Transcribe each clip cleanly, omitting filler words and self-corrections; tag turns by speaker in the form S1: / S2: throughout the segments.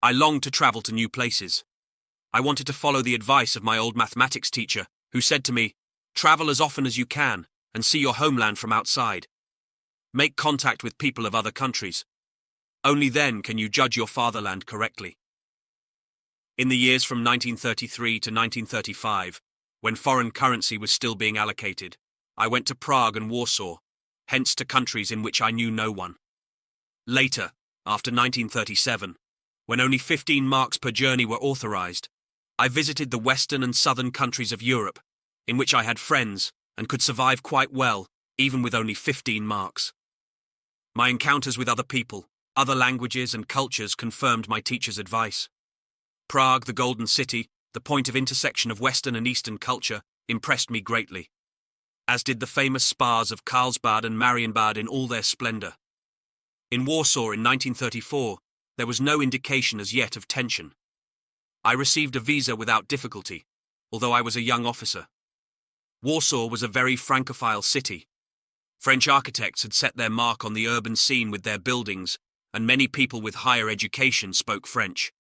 S1: I longed to travel to new places. I wanted to follow the advice of my old mathematics teacher, who said to me, "Travel as often as you can and see your homeland from outside. Make contact with people of other countries. Only then can you judge your fatherland correctly." In the years from 1933 to 1935, when foreign currency was still being allocated, I went to Prague and Warsaw, hence to countries in which I knew no one. Later, after 1937, when only 15 marks per journey were authorized, I visited the western and southern countries of Europe, in which I had friends and could survive quite well, even with only 15 marks. My encounters with other people, other languages and cultures confirmed my teacher's advice. Prague, the Golden City, the point of intersection of Western and Eastern culture, impressed me greatly, as did the famous spas of Carlsbad and Marienbad in all their splendor. In Warsaw in 1934, there was no indication as yet of tension. I received a visa without difficulty, although I was a young officer. Warsaw was a very Francophile city. French architects had set their mark on the urban scene with their buildings, and many people with higher education spoke French.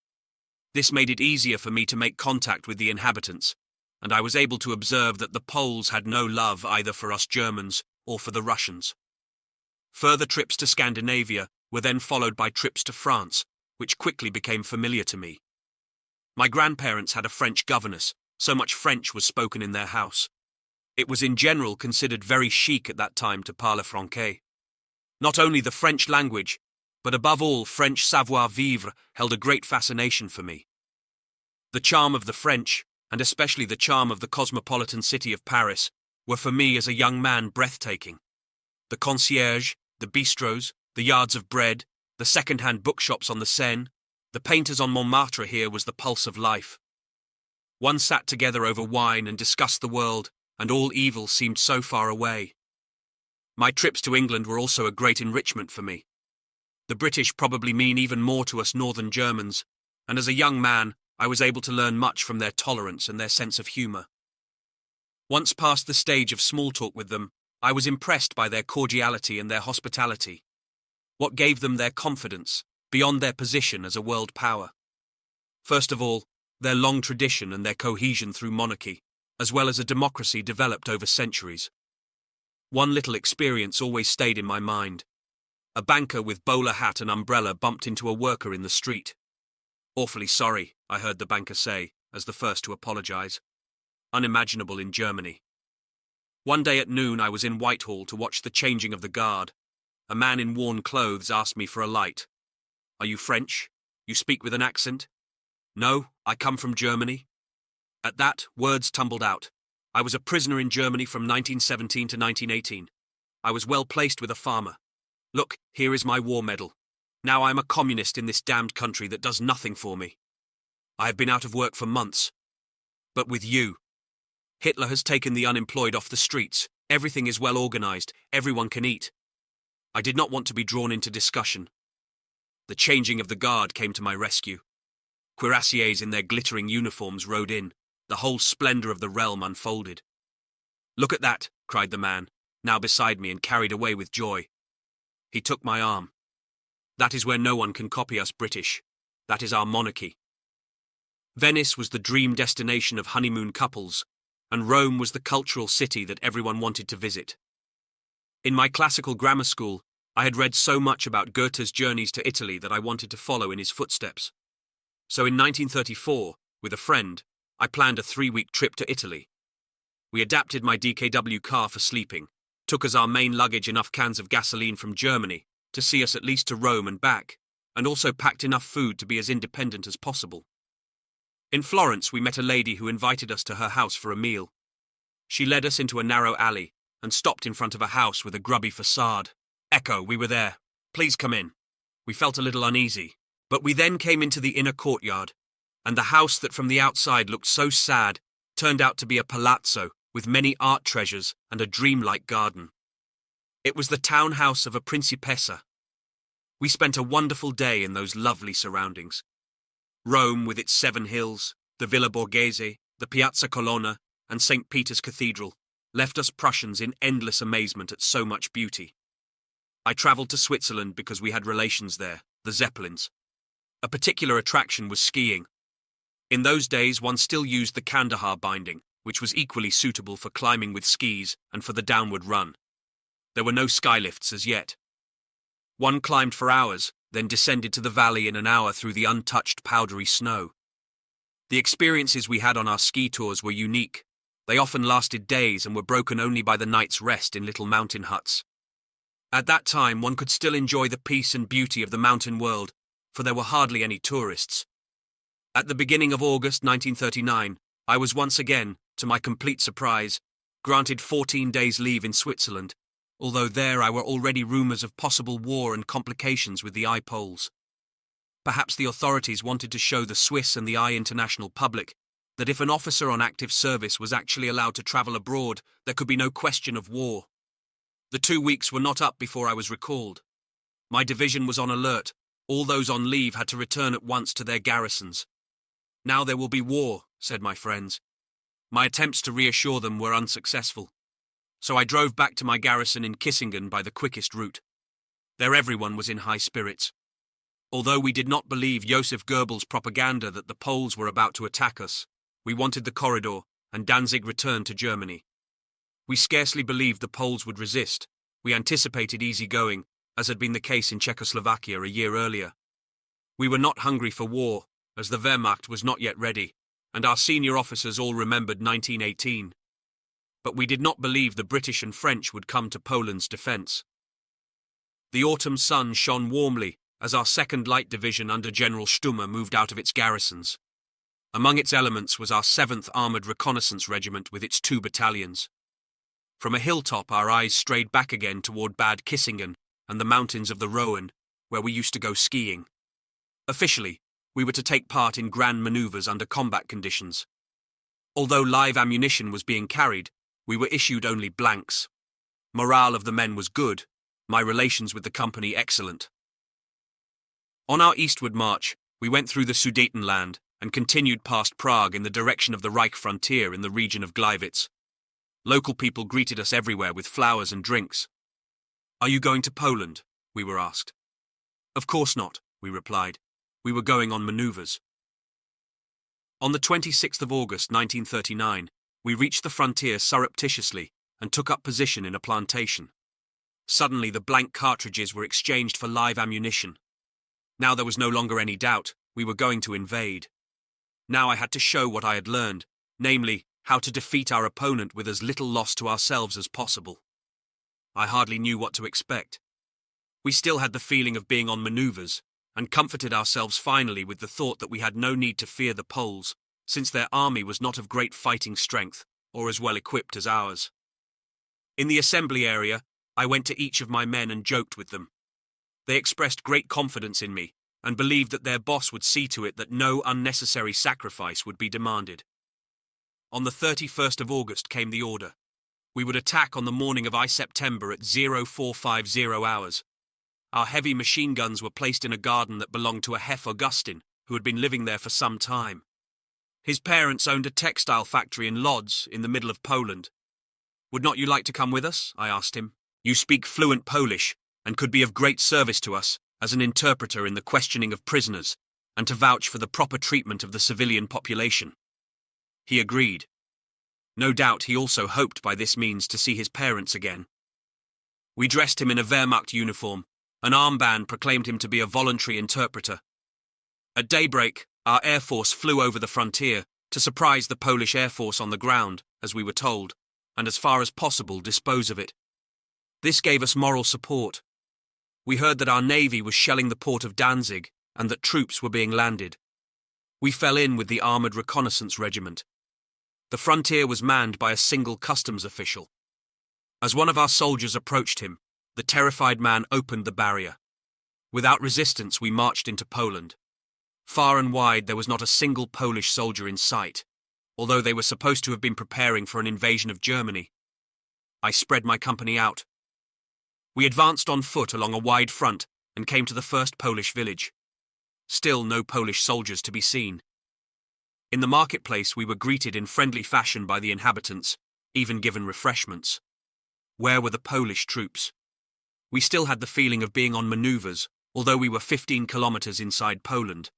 S1: This made it easier for me to make contact with the inhabitants, and I was able to observe that the Poles had no love either for us Germans or for the Russians. Further trips to Scandinavia were then followed by trips to France, which quickly became familiar to me. My grandparents had a French governess, so much French was spoken in their house. It was in general considered very chic at that time to parler français. Not only the French language, but above all French savoir-vivre held a great fascination for me. The charm of the French, and especially the charm of the cosmopolitan city of Paris, were for me as a young man breathtaking. The concierge, the bistros, the yards of bread, the second-hand bookshops on the Seine, the painters on Montmartre here was the pulse of life. One sat together over wine and discussed the world, and all evil seemed so far away. My trips to England were also a great enrichment for me. The British probably mean even more to us northern Germans, and as a young man, I was able to learn much from their tolerance and their sense of humour. Once past the stage of small talk with them, I was impressed by their cordiality and their hospitality. What gave them their confidence, beyond their position as a world power? First of all, their long tradition and their cohesion through monarchy, as well as a democracy developed over centuries. One little experience always stayed in my mind. A banker with bowler hat and umbrella bumped into a worker in the street. "Awfully sorry," I heard the banker say, as the first to apologize. Unimaginable in Germany. One day at noon I was in Whitehall to watch the changing of the guard. A man in worn clothes asked me for a light. "Are you French? You speak with an accent?" "No, I come from Germany." At that, words tumbled out. I was a prisoner in Germany from 1917 to 1918. I was well placed with a farmer. "Look, here is my war medal. Now I am a communist in this damned country that does nothing for me. I have been out of work for months. But with you. Hitler has taken the unemployed off the streets. Everything is well organized. Everyone can eat." I did not want to be drawn into discussion. The changing of the guard came to my rescue. Cuirassiers in their glittering uniforms rode in. The whole splendor of the realm unfolded. "Look at that," cried the man, now beside me and carried away with joy. He took my arm. "That is where no one can copy us British. That is our monarchy." Venice was the dream destination of honeymoon couples, and Rome was the cultural city that everyone wanted to visit. In my classical grammar school, I had read so much about Goethe's journeys to Italy that I wanted to follow in his footsteps. So in 1934, with a friend, I planned a 3-week trip to Italy. We adapted my DKW car for sleeping, took as our main luggage enough cans of gasoline from Germany to see us at least to Rome and back, and also packed enough food to be as independent as possible. In Florence, we met a lady who invited us to her house for a meal. She led us into a narrow alley and stopped in front of a house with a grubby facade. "Ecco, we were there. Please come in." We felt a little uneasy, but we then came into the inner courtyard, and the house that from the outside looked so sad turned out to be a palazzo with many art treasures and a dreamlike garden. It was the townhouse of a principessa. We spent a wonderful day in those lovely surroundings. Rome, with its 7 hills, the Villa Borghese, the Piazza Colonna, and St. Peter's Cathedral, left us Prussians in endless amazement at so much beauty. I travelled to Switzerland because we had relations there, the Zeppelins. A particular attraction was skiing. In those days, one still used the Kandahar binding, which was equally suitable for climbing with skis and for the downward run. There were no skylifts as yet. One climbed for hours, then descended to the valley in an hour through the untouched powdery snow. The experiences we had on our ski tours were unique. They often lasted days and were broken only by the night's rest in little mountain huts. At that time, one could still enjoy the peace and beauty of the mountain world, for there were hardly any tourists. At the beginning of August 1939, I was once again, to my complete surprise, granted 14 days leave in Switzerland, although there were already rumours of possible war and complications with the I Poles. Perhaps the authorities wanted to show the Swiss and the I international public that if an officer on active service was actually allowed to travel abroad, there could be no question of war. The 2 weeks were not up before I was recalled. My division was on alert. All those on leave had to return at once to their garrisons. Now there will be war, said my friends. My attempts to reassure them were unsuccessful. So I drove back to my garrison in Kissingen by the quickest route. There everyone was in high spirits. Although we did not believe Joseph Goebbels' propaganda that the Poles were about to attack us, we wanted the corridor, and Danzig returned to Germany. We scarcely believed the Poles would resist. We anticipated easy going, as had been the case in Czechoslovakia a year earlier. We were not hungry for war, as the Wehrmacht was not yet ready, and our senior officers all remembered 1918. But we did not believe the British and French would come to Poland's defence. The autumn sun shone warmly as our 2nd Light Division under General Stumme moved out of its garrisons. Among its elements was our 7th Armoured Reconnaissance Regiment with its 2 battalions. From a hilltop our eyes strayed back again toward Bad Kissingen and the mountains of the Rhone, where we used to go skiing. Officially, we were to take part in grand manoeuvres under combat conditions. Although live ammunition was being carried, we were issued only blanks. Morale of the men was good, my relations with the company excellent. On our eastward march, we went through the Sudetenland and continued past Prague in the direction of the Reich frontier in the region of Gleiwitz. Local people greeted us everywhere with flowers and drinks. "Are you going to Poland?" we were asked. "Of course not," we replied. We were going on manoeuvres. On the 26th of August 1939, we reached the frontier surreptitiously and took up position in a plantation. Suddenly the blank cartridges were exchanged for live ammunition. Now there was no longer any doubt, we were going to invade. Now I had to show what I had learned, namely, how to defeat our opponent with as little loss to ourselves as possible. I hardly knew what to expect. We still had the feeling of being on manoeuvres, and comforted ourselves finally with the thought that we had no need to fear the Poles, since their army was not of great fighting strength, or as well equipped as ours. In the assembly area, I went to each of my men and joked with them. They expressed great confidence in me, and believed that their boss would see to it that no unnecessary sacrifice would be demanded. On the 31st of August came the order. We would attack on the morning of September at 0450 hours. Our heavy machine guns were placed in a garden that belonged to a Hef Augustin, who had been living there for some time. His parents owned a textile factory in Lodz, in the middle of Poland. "Would not you like to come with us?" I asked him. "You speak fluent Polish, and could be of great service to us as an interpreter in the questioning of prisoners, and to vouch for the proper treatment of the civilian population." He agreed. No doubt he also hoped by this means to see his parents again. We dressed him in a Wehrmacht uniform. An armband proclaimed him to be a voluntary interpreter. At daybreak, our air force flew over the frontier to surprise the Polish air force on the ground, as we were told, and as far as possible dispose of it. This gave us moral support. We heard that our navy was shelling the port of Danzig and that troops were being landed. We fell in with the Armoured Reconnaissance Regiment. The frontier was manned by a single customs official. As one of our soldiers approached him, the terrified man opened the barrier. Without resistance, we marched into Poland. Far and wide, there was not a single Polish soldier in sight, although they were supposed to have been preparing for an invasion of Germany. I spread my company out. We advanced on foot along a wide front and came to the first Polish village. Still no Polish soldiers to be seen. In the marketplace, we were greeted in friendly fashion by the inhabitants, even given refreshments. Where were the Polish troops? We still had the feeling of being on manoeuvres, although we were 15 kilometers inside Poland.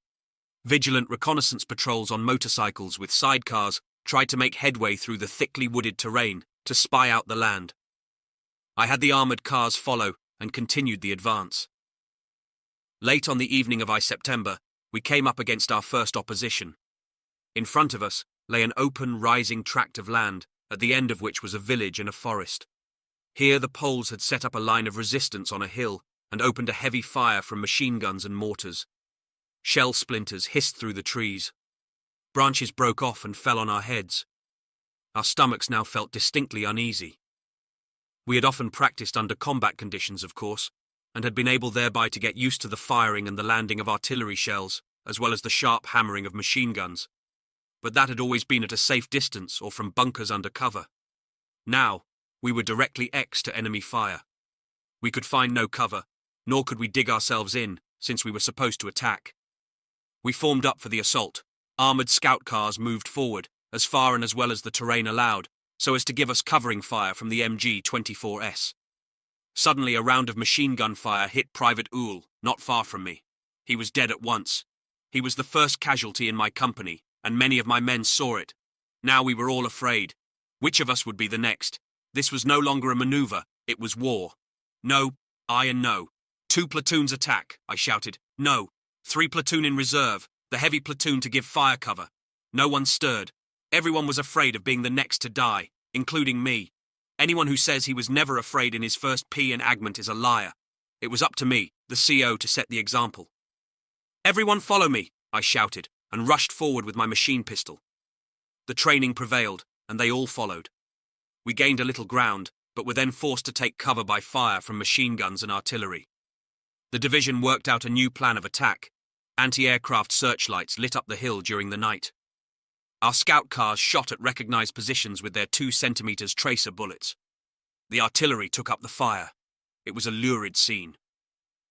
S1: Vigilant reconnaissance patrols on motorcycles with sidecars tried to make headway through the thickly wooded terrain to spy out the land. I had the armoured cars follow and continued the advance. Late on the evening of September, we came up against our first opposition. In front of us lay an open, rising tract of land, at the end of which was a village and a forest. Here the Poles had set up a line of resistance on a hill and opened a heavy fire from machine guns and mortars. Shell splinters hissed through the trees. Branches broke off and fell on our heads. Our stomachs now felt distinctly uneasy. We had often practiced under combat conditions, of course, and had been able thereby to get used to the firing and the landing of artillery shells, as well as the sharp hammering of machine guns. But that had always been at a safe distance or from bunkers under cover. Now, we were directly exposed to enemy fire. We could find no cover, nor could we dig ourselves in, since we were supposed to attack. We formed up for the assault. Armoured scout cars moved forward, as far and as well as the terrain allowed, so as to give us covering fire from the MG-24S. Suddenly a round of machine gun fire hit Private Uhl, not far from me. He was dead at once. He was the first casualty in my company, and many of my men saw it. Now we were all afraid. Which of us would be the next? This was no longer a maneuver, it was war. No, aye and no. 2 platoons attack, I shouted. No. 3 platoon in reserve, the heavy platoon to give fire cover. No one stirred. Everyone was afraid of being the next to die, including me. Anyone who says he was never afraid in his first P in Agmont is a liar. It was up to me, the CO, to set the example. Everyone follow me, I shouted, and rushed forward with my machine pistol. The training prevailed, and they all followed. We gained a little ground, but were then forced to take cover by fire from machine guns and artillery. The division worked out a new plan of attack. Anti-aircraft searchlights lit up the hill during the night. Our scout cars shot at recognized positions with their 2 centimeters tracer bullets. The artillery took up the fire. It was a lurid scene.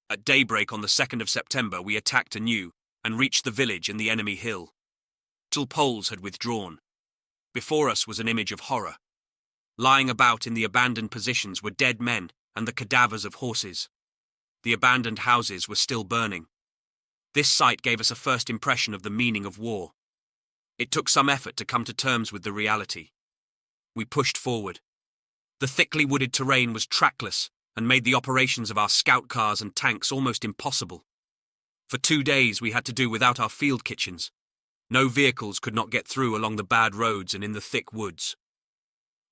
S1: At daybreak on the 2nd of September, we attacked anew and reached the village and the enemy hill. Till Poles had withdrawn. Before us was an image of horror. Lying about in the abandoned positions were dead men and the cadavers of horses. The abandoned houses were still burning. This sight gave us a first impression of the meaning of war. It took some effort to come to terms with the reality. We pushed forward. The thickly wooded terrain was trackless and made the operations of our scout cars and tanks almost impossible. For 2 days we had to do without our field kitchens. No vehicles could not get through along the bad roads and in the thick woods.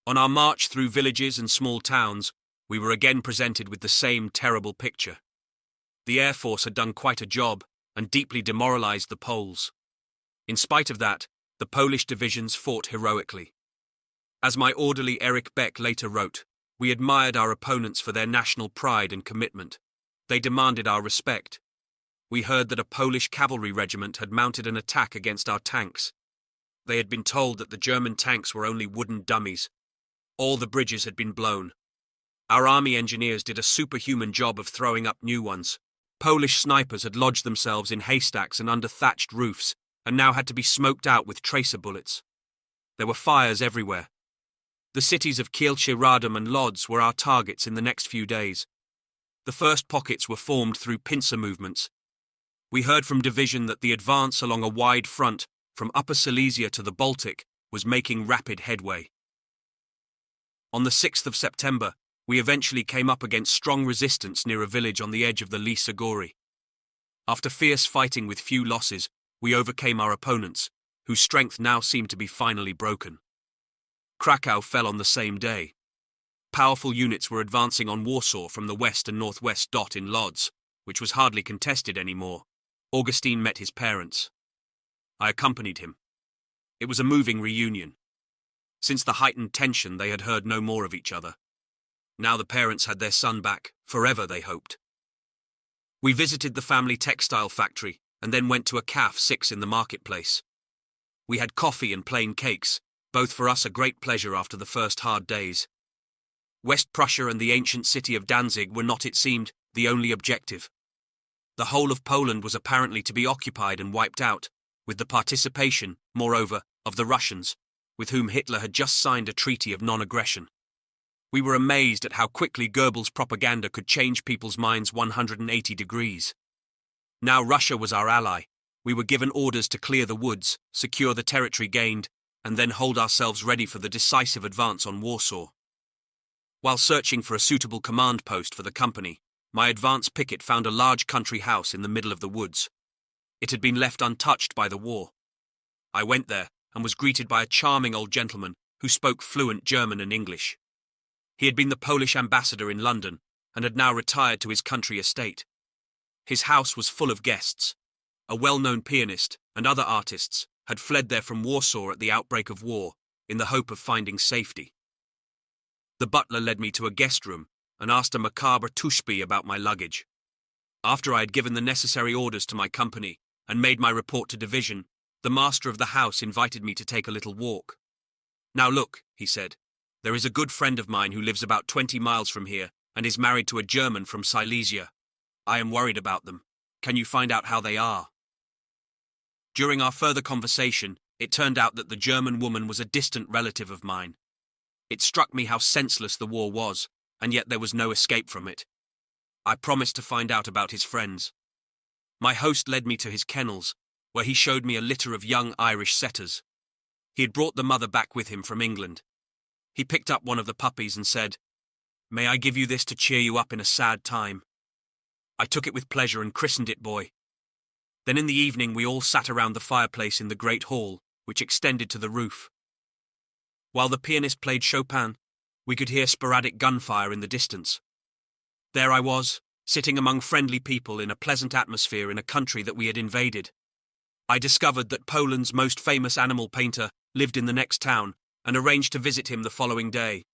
S1: On our march through villages and small towns, we were again presented with the same terrible picture. The Air Force had done quite a job and deeply demoralized the Poles. In spite of that, the Polish divisions fought heroically. As my orderly Erich Beck later wrote, we admired our opponents for their national pride and commitment. They demanded our respect. We heard that a Polish cavalry regiment had mounted an attack against our tanks. They had been told that the German tanks were only wooden dummies. All the bridges had been blown. Our army engineers did a superhuman job of throwing up new ones. Polish snipers had lodged themselves in haystacks and under thatched roofs, and now had to be smoked out with tracer bullets. There were fires everywhere. The cities of Kielce, Radom and Lodz were our targets in the next few days. The first pockets were formed through pincer movements. We heard from division that the advance along a wide front from Upper Silesia to the Baltic was making rapid headway. On the 6th of September, we eventually came up against strong resistance near a village on the edge of the Lys Ogóry. After fierce fighting with few losses, we overcame our opponents, whose strength now seemed to be finally broken. Krakow fell on the same day. Powerful units were advancing on Warsaw from the west and northwest. In Lodz, which was hardly contested anymore, Augustine met his parents. I accompanied him. It was a moving reunion. Since the heightened tension, they had heard no more of each other. Now the parents had their son back, forever they hoped. We visited the family textile factory and then went to a cafe 6 in the marketplace. We had coffee and plain cakes, both for us a great pleasure after the first hard days. West Prussia and the ancient city of Danzig were not, it seemed, the only objective. The whole of Poland was apparently to be occupied and wiped out, with the participation, moreover, of the Russians, with whom Hitler had just signed a treaty of non-aggression. We were amazed at how quickly Goebbels' propaganda could change people's minds 180 degrees. Now Russia was our ally. We were given orders to clear the woods, secure the territory gained, and then hold ourselves ready for the decisive advance on Warsaw. While searching for a suitable command post for the company, my advance picket found a large country house in the middle of the woods. It had been left untouched by the war. I went there and was greeted by a charming old gentleman who spoke fluent German and English. He had been the Polish ambassador in London and had now retired to his country estate. His house was full of guests. A well-known pianist and other artists had fled there from Warsaw at the outbreak of war in the hope of finding safety. The butler led me to a guest room and asked a macabre touche-bille about my luggage. After I had given the necessary orders to my company and made my report to division, the master of the house invited me to take a little walk. "Now look," he said, "there is a good friend of mine who lives about 20 miles from here and is married to a German from Silesia. I am worried about them. Can you find out how they are?" During our further conversation, it turned out that the German woman was a distant relative of mine. It struck me how senseless the war was, and yet there was no escape from it. I promised to find out about his friends. My host led me to his kennels, where he showed me a litter of young Irish setters. He had brought the mother back with him from England. He picked up one of the puppies and said, "May I give you this to cheer you up in a sad time?" I took it with pleasure and christened it Boy. Then in the evening we all sat around the fireplace in the great hall, which extended to the roof. While the pianist played Chopin, we could hear sporadic gunfire in the distance. There I was, sitting among friendly people in a pleasant atmosphere in a country that we had invaded. I discovered that Poland's most famous animal painter lived in the next town and arranged to visit him the following day.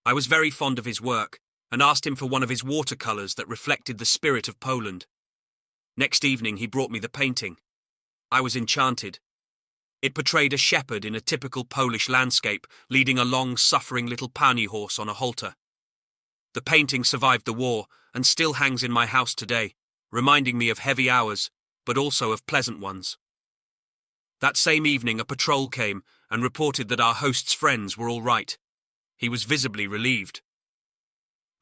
S1: I was very fond of his work and asked him for one of his watercolors that reflected the spirit of Poland. Next evening he brought me the painting. I was enchanted. It portrayed a shepherd in a typical Polish landscape leading a long, suffering little pony horse on a halter. The painting survived the war and still hangs in my house today, reminding me of heavy hours, but also of pleasant ones. That same evening a patrol came and reported that our host's friends were all right. He was visibly relieved.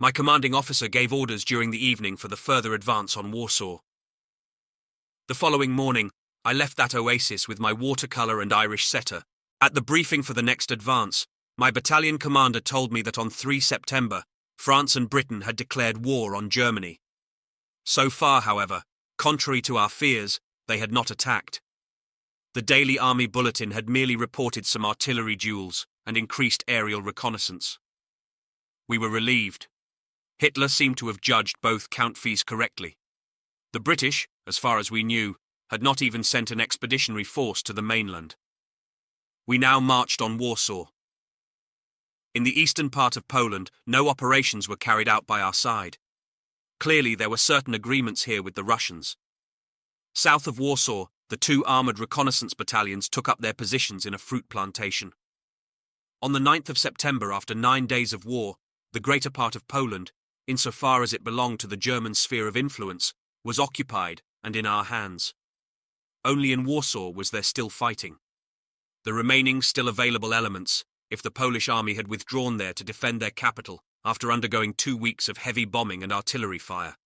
S1: My commanding officer gave orders during the evening for the further advance on Warsaw. The following morning, I left that oasis with my watercolor and Irish setter. At the briefing for the next advance, my battalion commander told me that on 3 September, France and Britain had declared war on Germany. So far, however, contrary to our fears, they had not attacked. The daily army bulletin had merely reported some artillery duels and increased aerial reconnaissance. We were relieved. Hitler seemed to have judged both countries correctly. The British, as far as we knew, had not even sent an expeditionary force to the mainland. We now marched on Warsaw. In the eastern part of Poland, no operations were carried out by our side. Clearly, there were certain agreements here with the Russians. South of Warsaw, the 2 armoured reconnaissance battalions took up their positions in a fruit plantation. On the 9th of September, after 9 days of war, the greater part of Poland, insofar as it belonged to the German sphere of influence, was occupied and in our hands. Only in Warsaw was there still fighting. The remaining still available elements, if the Polish army had withdrawn there to defend their capital after undergoing 2 weeks of heavy bombing and artillery fire.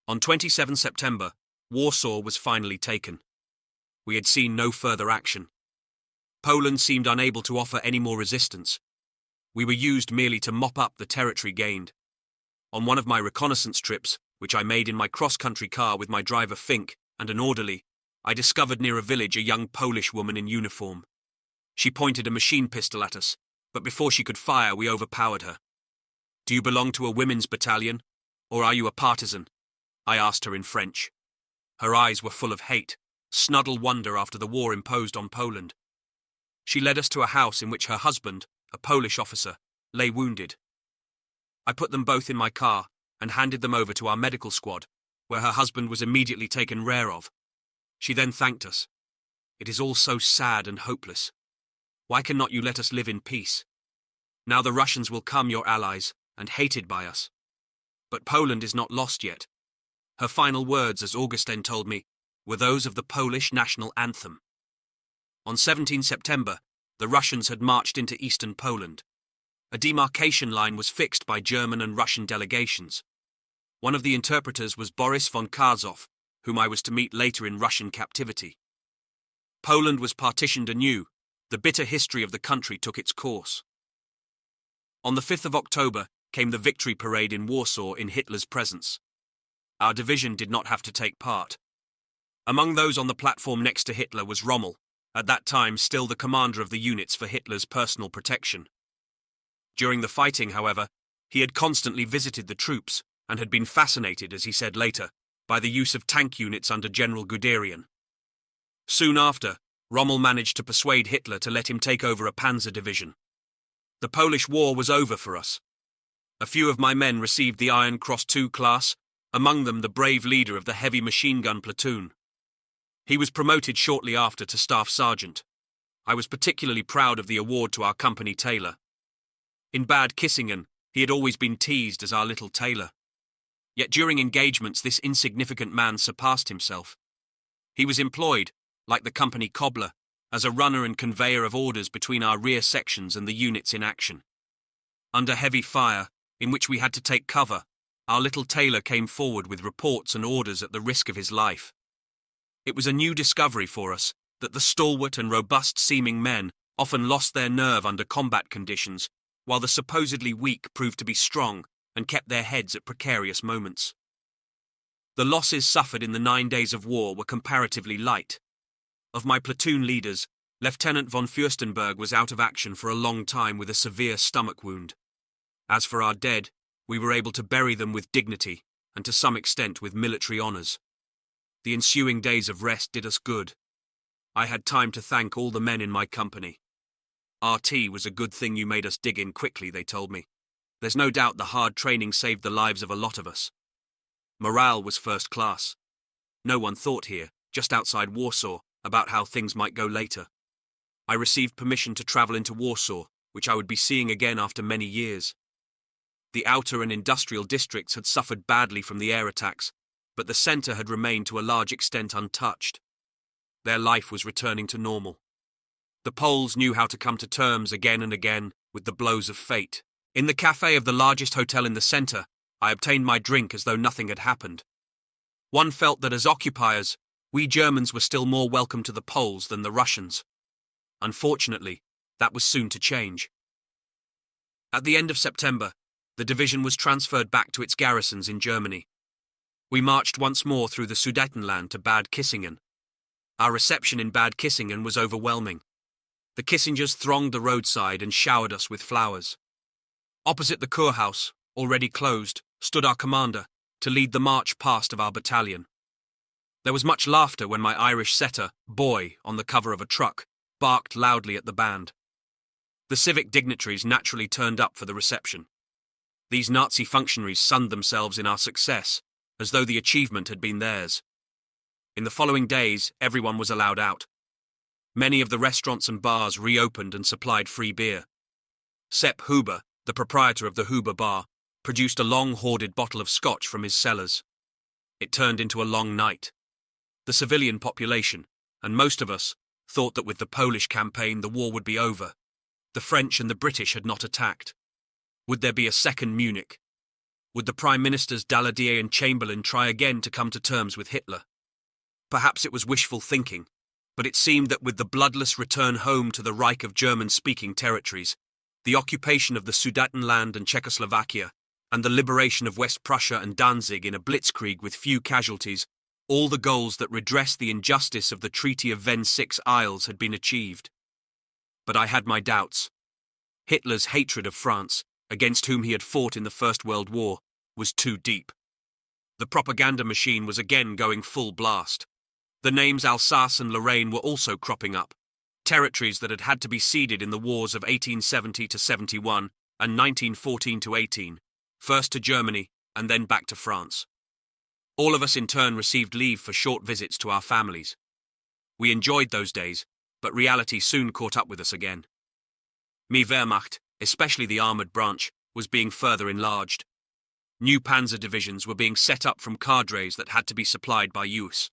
S1: On 27 September, Warsaw was finally taken. We had seen no further action. Poland seemed unable to offer any more resistance. We were used merely to mop up the territory gained. On one of my reconnaissance trips, which I made in my cross-country car with my driver Fink and an orderly, I discovered near a village a young Polish woman in uniform. She pointed a machine pistol at us, but before she could fire, we overpowered her. "Do you belong to a women's battalion, or are you a partisan?" I asked her in French. Her eyes were full of hate, snuddle wonder after the war imposed on Poland. She led us to a house in which her husband, a Polish officer, lay wounded. I put them both in my car and handed them over to our medical squad, where her husband was immediately taken care of. She then thanked us. "It is all so sad and hopeless. Why cannot you let us live in peace? Now the Russians will come, your allies, and hated by us. But Poland is not lost yet." Her final words, as Augustin told me, were those of the Polish national anthem. On 17 September, the Russians had marched into eastern Poland. A demarcation line was fixed by German and Russian delegations. One of the interpreters was Boris von Karsov, whom I was to meet later in Russian captivity. Poland was partitioned anew. The bitter history of the country took its course. On the 5th of October came the victory parade in Warsaw in Hitler's presence. Our division did not have to take part. Among those on the platform next to Hitler was Rommel, at that time still the commander of the units for Hitler's personal protection. During the fighting, however, he had constantly visited the troops and had been fascinated, as he said later, by the use of tank units under General Guderian. Soon after, Rommel managed to persuade Hitler to let him take over a panzer division. The Polish War was over for us. A few of my men received the Iron Cross II class, among them the brave leader of the heavy machine gun platoon. He was promoted shortly after to staff sergeant. I was particularly proud of the award to our company tailor. In Bad Kissingen, he had always been teased as our little tailor. Yet during engagements this insignificant man surpassed himself. He was employed, like the company cobbler, as a runner and conveyor of orders between our rear sections and the units in action. Under heavy fire, in which we had to take cover, our little tailor came forward with reports and orders at the risk of his life. It was a new discovery for us that the stalwart and robust-seeming men often lost their nerve under combat conditions, while the supposedly weak proved to be strong and kept their heads at precarious moments. The losses suffered in the 9 days of war were comparatively light. Of my platoon leaders, Lieutenant von Fürstenberg was out of action for a long time with a severe stomach wound. As for our dead, we were able to bury them with dignity and to some extent with military honours. The ensuing days of rest did us good. I had time to thank all the men in my company. RT was a good thing you made us dig in quickly, they told me. There's no doubt the hard training saved the lives of a lot of us. Morale was first class. No one thought here, just outside Warsaw, about how things might go later. I received permission to travel into Warsaw, which I would be seeing again after many years. The outer and industrial districts had suffered badly from the air attacks, but the centre had remained to a large extent untouched. Their life was returning to normal. The Poles knew how to come to terms again and again with the blows of fate. In the café of the largest hotel in the centre, I obtained my drink as though nothing had happened. One felt that as occupiers, we Germans were still more welcome to the Poles than the Russians. Unfortunately, that was soon to change. At the end of September, the division was transferred back to its garrisons in Germany. We marched once more through the Sudetenland to Bad Kissingen. Our reception in Bad Kissingen was overwhelming. The Kissingers thronged the roadside and showered us with flowers. Opposite the Kurhaus, already closed, stood our commander to lead the march past of our battalion. There was much laughter when my Irish setter, Boy, on the cover of a truck, barked loudly at the band. The civic dignitaries naturally turned up for the reception. These Nazi functionaries sunned themselves in our success, as though the achievement had been theirs. In the following days, everyone was allowed out. Many of the restaurants and bars reopened and supplied free beer. Sepp Huber, the proprietor of the Huber bar, produced a long hoarded bottle of scotch from his cellars. It turned into a long night. The civilian population, and most of us, thought that with the Polish campaign the war would be over. The French and the British had not attacked. Would there be a second Munich? Would the Prime Ministers Daladier and Chamberlain try again to come to terms with Hitler? Perhaps it was wishful thinking, but it seemed that with the bloodless return home to the Reich of German-speaking territories, the occupation of the Sudetenland and Czechoslovakia, and the liberation of West Prussia and Danzig in a blitzkrieg with few casualties, all the goals that redressed the injustice of the Treaty of Vennes 6 Isles had been achieved. But I had my doubts. Hitler's hatred of France, against whom he had fought in the First World War, was too deep. The propaganda machine was again going full blast. The names Alsace and Lorraine were also cropping up, territories that had had to be ceded in the wars of 1870-71 and 1914-18, first to Germany and then back to France. All of us in turn received leave for short visits to our families. We enjoyed those days, but reality soon caught up with us again. Wehrmacht, especially the armoured branch, was being further enlarged. New panzer divisions were being set up from cadres that had to be supplied by use.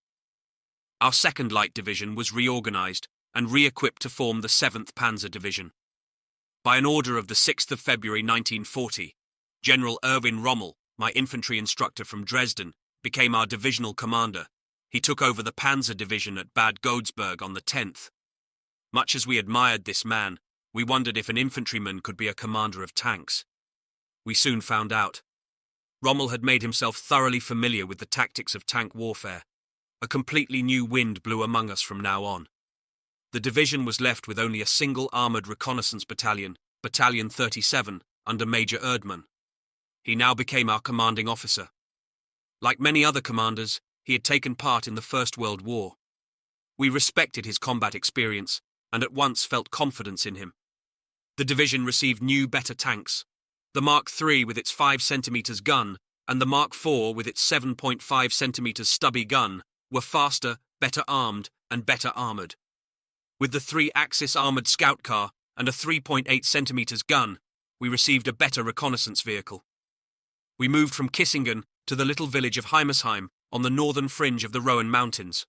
S1: Our 2nd Light Division was reorganised and re-equipped to form the 7th Panzer Division. By an order of the 6th of February 1940, General Erwin Rommel, my infantry instructor from Dresden, became our divisional commander. He took over the Panzer Division at Bad Godesberg on the 10th. Much as we admired this man, we wondered if an infantryman could be a commander of tanks. We soon found out. Rommel had made himself thoroughly familiar with the tactics of tank warfare. A completely new wind blew among us from now on. The division was left with only a single armoured reconnaissance battalion, Battalion 37, under Major Erdmann. He now became our commanding officer. Like many other commanders, he had taken part in the First World War. We respected his combat experience and at once felt confidence in him. The division received new, better tanks. The Mark III with its 5 cm gun and the Mark IV with its 7.5 cm stubby gun were faster, better armed, and better armoured. With the 3-axis armoured scout car and a 3.8 cm gun, we received a better reconnaissance vehicle. We moved from Kissingen to the little village of Heimersheim on the northern fringe of the Rhone Mountains.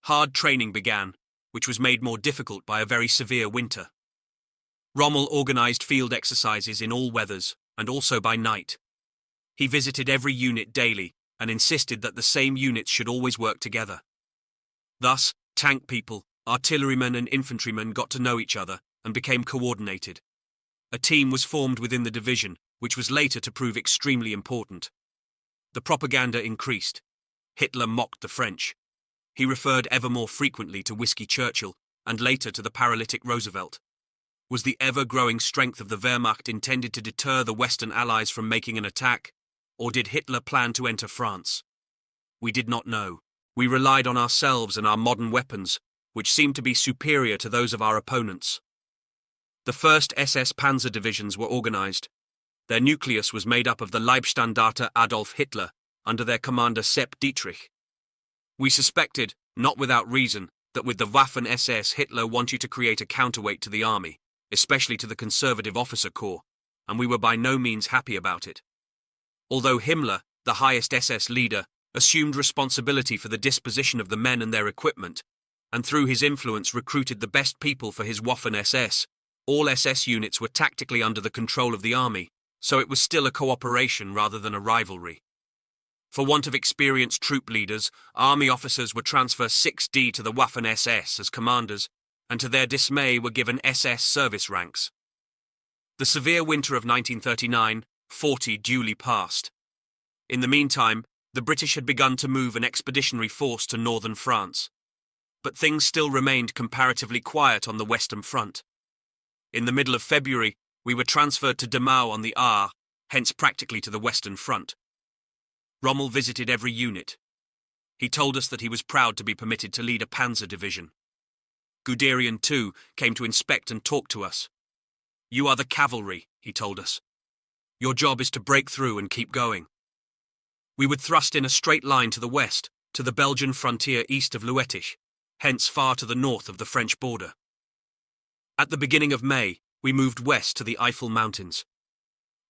S1: Hard training began, which was made more difficult by a very severe winter. Rommel organised field exercises in all weathers and also by night. He visited every unit daily and insisted that the same units should always work together. Thus, tank people, artillerymen and infantrymen got to know each other and became coordinated. A team was formed within the division, which was later to prove extremely important. The propaganda increased. Hitler mocked the French. He referred ever more frequently to Whiskey Churchill and later to the paralytic Roosevelt. Was the ever-growing strength of the Wehrmacht intended to deter the Western Allies from making an attack, or did Hitler plan to enter France? We did not know. We relied on ourselves and our modern weapons, which seemed to be superior to those of our opponents. The first SS Panzer divisions were organised. Their nucleus was made up of the Leibstandarte Adolf Hitler under their commander Sepp Dietrich. We suspected, not without reason, that with the Waffen-SS Hitler wanted to create a counterweight to the army, especially to the conservative officer corps, and we were by no means happy about it. Although Himmler, the highest SS leader, assumed responsibility for the disposition of the men and their equipment, and through his influence recruited the best people for his Waffen-SS, all SS units were tactically under the control of the army, so it was still a cooperation rather than a rivalry. For want of experienced troop leaders, army officers were transferred 6D to the Waffen-SS as commanders, and to their dismay were given SS service ranks. The severe winter of 1939-40 duly passed. In the meantime, the British had begun to move an expeditionary force to northern France. But things still remained comparatively quiet on the Western Front. In the middle of February, we were transferred to Demau on the Aar, hence practically to the Western Front. Rommel visited every unit. He told us that he was proud to be permitted to lead a panzer division. Guderian, too, came to inspect and talk to us. "You are the cavalry," he told us. "Your job is to break through and keep going." We would thrust in a straight line to the west, to the Belgian frontier east of Luettich, hence far to the north of the French border. At the beginning of May, we moved west to the Eifel Mountains.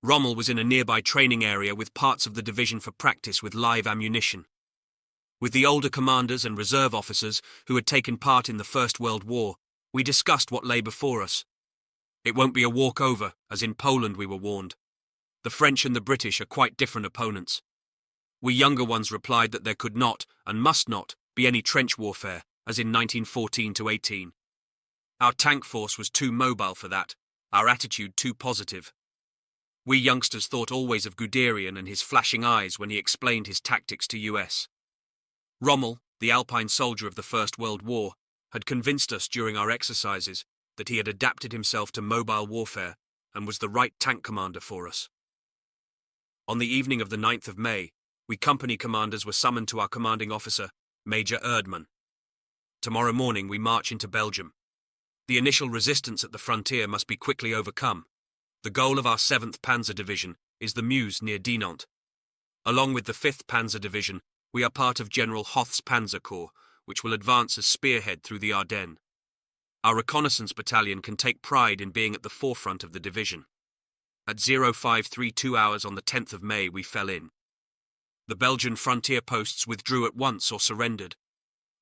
S1: Rommel was in a nearby training area with parts of the division for practice with live ammunition. With the older commanders and reserve officers who had taken part in the First World War, we discussed what lay before us. It won't be a walkover, as in Poland we were warned. The French and the British are quite different opponents. We younger ones replied that there could not, and must not, be any trench warfare, as in 1914-18. Our tank force was too mobile for that, our attitude too positive. We youngsters thought always of Guderian and his flashing eyes when he explained his tactics to US. Rommel, the Alpine soldier of the First World War, had convinced us during our exercises that he had adapted himself to mobile warfare and was the right tank commander for us. On the evening of the 9th of May, we company commanders were summoned to our commanding officer, Major Erdmann. Tomorrow morning we march into Belgium. The initial resistance at the frontier must be quickly overcome. The goal of our 7th Panzer Division is the Meuse near Dinant. Along with the 5th Panzer Division, we are part of General Hoth's Panzer Corps, which will advance as spearhead through the Ardennes. Our reconnaissance battalion can take pride in being at the forefront of the division. At 0532 hours on the 10th of May, we fell in. The Belgian frontier posts withdrew at once or surrendered.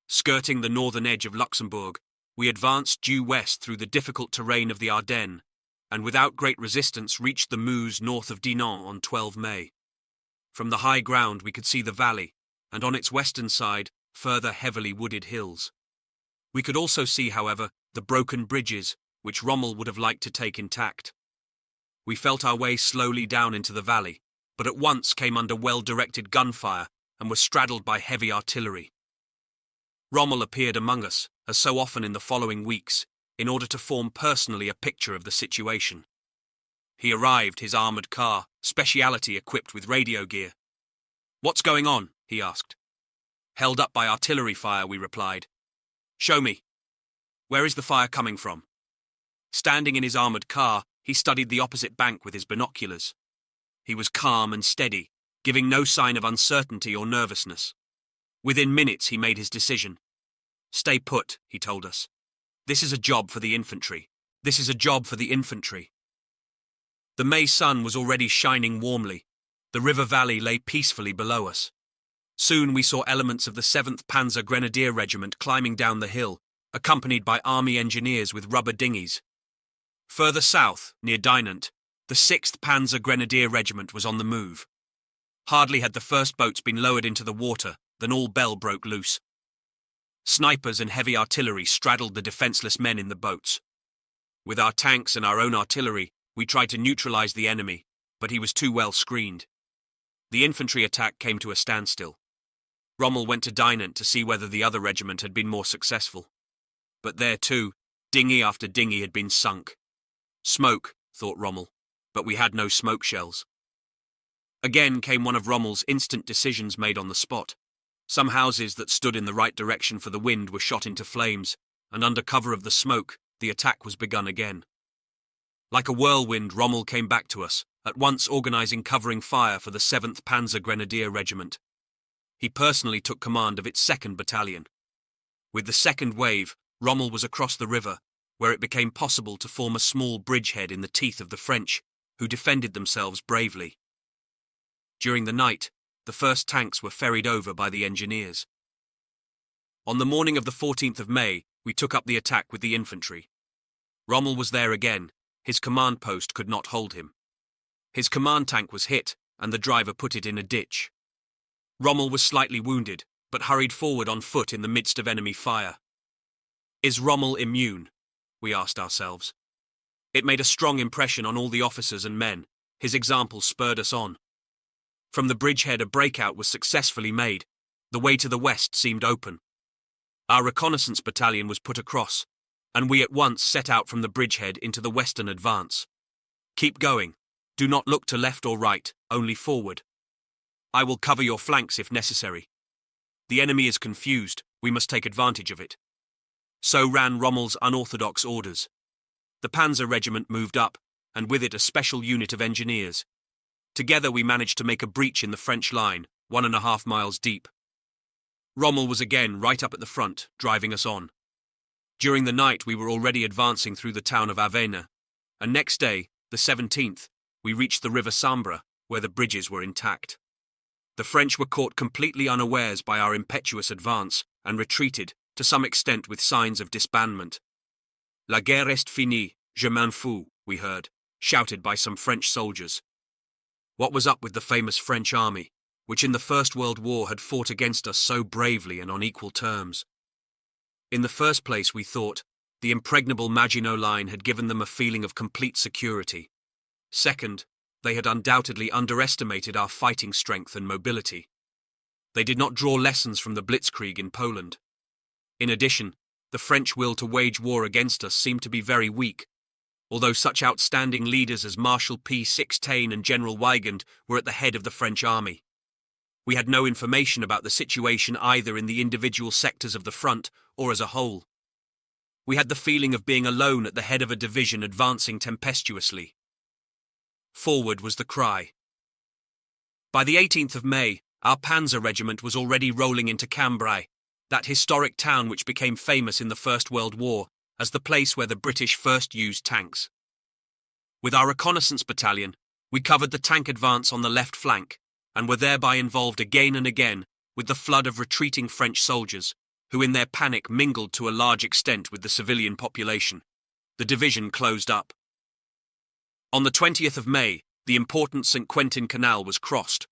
S1: Skirting the northern edge of Luxembourg, we advanced due west through the difficult terrain of the Ardennes, and without great resistance reached the Meuse north of Dinant on 12 May. From the high ground we could see the valley, and on its western side, further heavily wooded hills. We could also see, however, the broken bridges, which Rommel would have liked to take intact. We felt our way slowly down into the valley, but at once came under well-directed gunfire and were straddled by heavy artillery. Rommel appeared among us, as so often in the following weeks, in order to form personally a picture of the situation. He arrived, his armoured car, speciality equipped with radio gear. "What's going on?" he asked. "Held up by artillery fire," we replied. "Show me. Where is the fire coming from?" Standing in his armoured car, he studied the opposite bank with his binoculars. He was calm and steady, giving no sign of uncertainty or nervousness. Within minutes he made his decision. "Stay put," he told us. "This is a job for the infantry. This is a job for the infantry." The May sun was already shining warmly. The river valley lay peacefully below us. Soon we saw elements of the 7th Panzer Grenadier Regiment climbing down the hill, accompanied by army engineers with rubber dinghies. Further south, near Dinant, the 6th Panzer Grenadier Regiment was on the move. Hardly had the first boats been lowered into the water than all bell broke loose. Snipers and heavy artillery straddled the defenceless men in the boats. With our tanks and our own artillery, we tried to neutralize the enemy, but he was too well screened. The infantry attack came to a standstill. Rommel went to Dinant to see whether the other regiment had been more successful. But there too, dinghy after dinghy had been sunk. Smoke, thought Rommel, but we had no smoke shells. Again came one of Rommel's instant decisions made on the spot. Some houses that stood in the right direction for the wind were shot into flames, and under cover of the smoke, the attack was begun again. Like a whirlwind, Rommel came back to us, at once organising covering fire for the 7th Panzer Grenadier Regiment. He personally took command of its 2nd Battalion. With the second wave, Rommel was across the river, where it became possible to form a small bridgehead in the teeth of the French, who defended themselves bravely. During the night, the first tanks were ferried over by the engineers. On the morning of the 14th of May, we took up the attack with the infantry. Rommel was there again. His command post could not hold him. His command tank was hit, and the driver put it in a ditch. Rommel was slightly wounded, but hurried forward on foot in the midst of enemy fire. Is Rommel immune? We asked ourselves. It made a strong impression on all the officers and men. His example spurred us on. From the bridgehead a breakout was successfully made. The way to the west seemed open. Our reconnaissance battalion was put across, and we at once set out from the bridgehead into the western advance. Keep going. Do not look to left or right, only forward. I will cover your flanks if necessary. The enemy is confused. We must take advantage of it. So ran Rommel's unorthodox orders. The Panzer Regiment moved up, and with it a special unit of engineers. Together we managed to make a breach in the French line, 1.5 miles deep. Rommel was again right up at the front, driving us on. During the night we were already advancing through the town of Avesnes, and next day, the 17th, we reached the river Sambre, where the bridges were intact. The French were caught completely unawares by our impetuous advance, and retreated, to some extent with signs of disbandment. La guerre est finie, je m'en fous, we heard, shouted by some French soldiers. What was up with the famous French army, which in the First World War had fought against us so bravely and on equal terms? In the first place, we thought, the impregnable Maginot Line had given them a feeling of complete security. Second, they had undoubtedly underestimated our fighting strength and mobility. They did not draw lessons from the Blitzkrieg in Poland. In addition, the French will to wage war against us seemed to be very weak, although such outstanding leaders as Marshal P. Sixtain and General Weygand were at the head of the French army. We had no information about the situation either in the individual sectors of the front or as a whole. We had the feeling of being alone at the head of a division advancing tempestuously. Forward was the cry. By the 18th of May, our Panzer Regiment was already rolling into Cambrai, that historic town which became famous in the First World War as the place where the British first used tanks. With our reconnaissance battalion, we covered the tank advance on the left flank, and were thereby involved again and again with the flood of retreating French soldiers, who in their panic mingled to a large extent with the civilian population. The division closed up. On the 20th of May, the important St. Quentin Canal was crossed.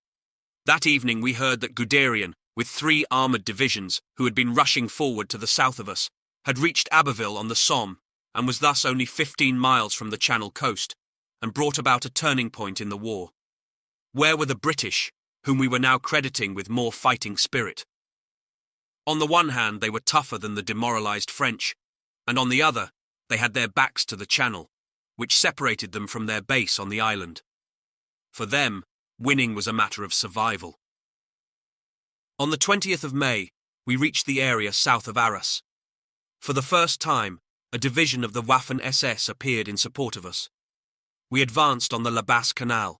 S1: That evening we heard that Guderian, with 3 armoured divisions who had been rushing forward to the south of us, had reached Abbeville on the Somme and was thus only 15 miles from the Channel coast, and brought about a turning point in the war. Where were the British, whom we were now crediting with more fighting spirit? On the one hand, they were tougher than the demoralised French, and on the other, they had their backs to the Channel, which separated them from their base on the island. For them, winning was a matter of survival. On the 20th of May, we reached the area south of Arras. For the first time, a division of the Waffen-SS appeared in support of us. We advanced on the La Basse Canal,